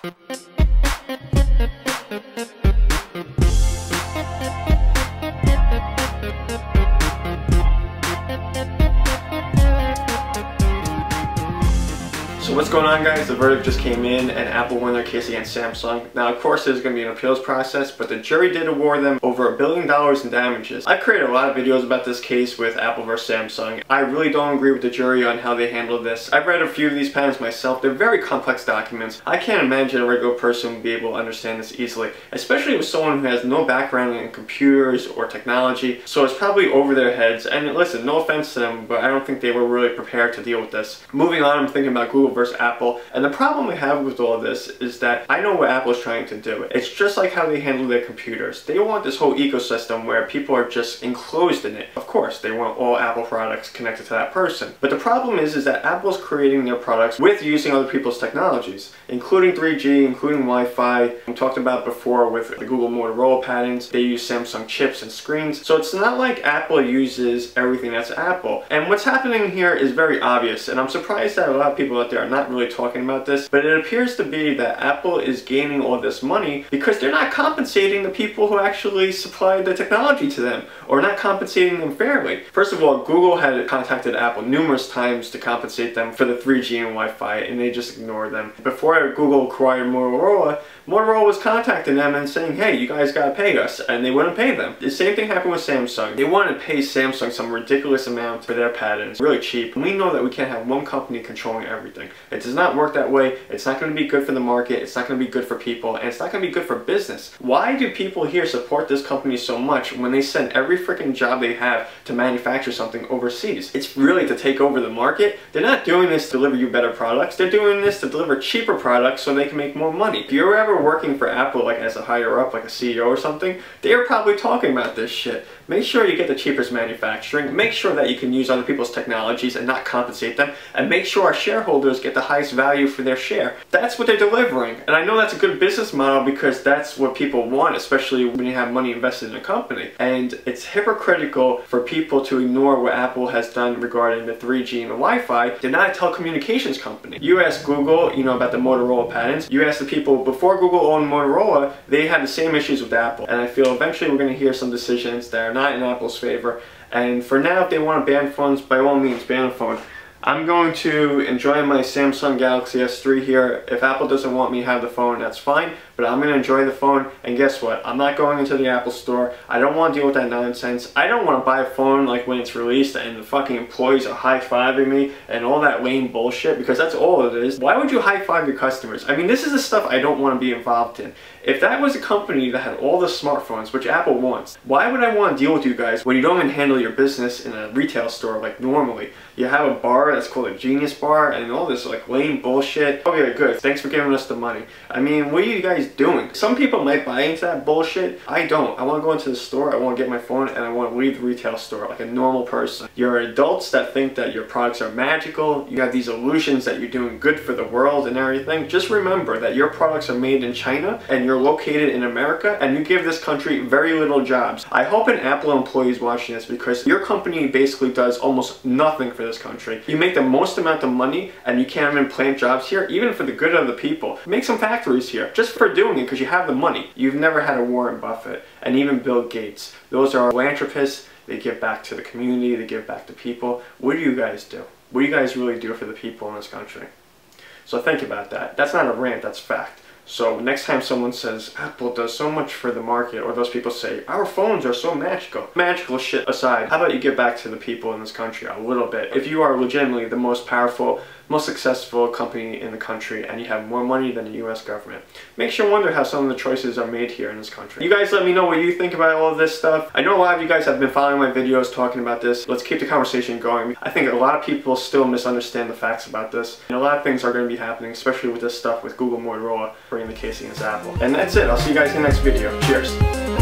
So what's going on, guys? The verdict just came in and Apple won their case against Samsung. Now, of course, there's going to be an appeals process, but the jury did award them over $1 billion in damages. I've created a lot of videos about this case with Apple versus Samsung. I really don't agree with the jury on how they handled this. I've read a few of these patents myself. They're very complex documents. I can't imagine a regular person would be able to understand this easily, especially with someone who has no background in computers or technology, so it's probably over their heads. And listen, no offense to them, but I don't think they were really prepared to deal with this. Moving on, I'm thinking about Google versus Apple, and the problem I have with all of this is that I know what Apple is trying to do. It's just like how they handle their computers. They want this whole ecosystem where people are just enclosed in it. Of course, they want all Apple products connected to that person. But the problem is that Apple's creating their products with using other people's technologies, including 3G, including Wi-Fi. We talked about before with the Google Motorola patents. They use Samsung chips and screens. So it's not like Apple uses everything that's Apple. And what's happening here is very obvious, and I'm surprised that a lot of people out there are not really talking about this, but it appears to be that Apple is gaining all this money because they're not compensating the people who actually supplied the technology to them, or not compensating them fairly. First of all, Google had contacted Apple numerous times to compensate them for the 3G and Wi-Fi, and they just ignored them. Before Google acquired Motorola, Motorola was contacting them and saying, hey, you guys gotta pay us, and they wouldn't pay them. The same thing happened with Samsung. They wanted to pay Samsung some ridiculous amount for their patents, really cheap. And we know that we can't have one company controlling everything. It does not work that way. It's not going to be good for the market. It's not going to be good for people, and it's not going to be good for business. Why do people here support this company so much when they send every freaking job they have to manufacture something overseas? It's really to take over the market. They're not doing this to deliver you better products. They're doing this to deliver cheaper products so they can make more money. If you're ever working for Apple, like as a higher up, like a CEO or something, they're probably talking about this shit. Make sure you get the cheapest manufacturing. Make sure that you can use other people's technologies and not compensate them. And make sure our shareholders get the highest value for their share. That's what they're delivering. And I know that's a good business model because that's what people want, especially when you have money invested in a company. And it's hypocritical for people to ignore what Apple has done regarding the 3G and the Wi-Fi. They're not a telecommunications company. You ask Google, you know, about the Motorola patents. You ask the people before Google owned Motorola, they had the same issues with Apple. And I feel eventually we're going to hear some decisions that are not in Apple's favor. And for now, if they want to ban phones, by all means, ban a phone. I'm going to enjoy my Samsung Galaxy S3 here. If Apple doesn't want me to have the phone, that's fine, but I'm going to enjoy the phone. And guess what? I'm not going into the Apple store. I don't want to deal with that nonsense. I don't want to buy a phone like when it's released and the fucking employees are high-fiving me and all that lame bullshit, because that's all it is. Why would you high-five your customers? I mean, this is the stuff I don't want to be involved in. If that was a company that had all the smartphones, which Apple wants, why would I want to deal with you guys when you don't even handle your business in a retail store like normally? You have a bar that's called a Genius Bar and all this like lame bullshit. Okay, good. Thanks for giving us the money. I mean, what are you guys doing? Some people might buy into that bullshit. I don't. I want to go into the store, I want to get my phone, and I want to leave the retail store like a normal person. You're adults that think that your products are magical. You have these illusions that you're doing good for the world and everything. Just remember that your products are made in China and you're located in America, and you give this country very little jobs. I hope an Apple employee is watching this because your company basically does almost nothing for this country. You make the most amount of money and you can't even plant jobs here, even for the good of the people. Make some factories here just for doing it because you have the money. You've never had a Warren Buffett and even Bill Gates. Those are philanthropists. They give back to the community, they give back to people. What do you guys do? What do you guys really do for the people in this country? So think about that. That's not a rant, that's fact. So next time someone says, Apple does so much for the market, or those people say, our phones are so magical. Magical shit aside, how about you get back to the people in this country a little bit? If you are legitimately the most powerful, most successful company in the country and you have more money than the US government, makes you wonder how some of the choices are made here in this country. You guys let me know what you think about all of this stuff. I know a lot of you guys have been following my videos talking about this. Let's keep the conversation going. I think a lot of people still misunderstand the facts about this, and a lot of things are going to be happening, especially with this stuff with Google Motorola bringing the case against Apple. And that's it. I'll see you guys in the next video. Cheers.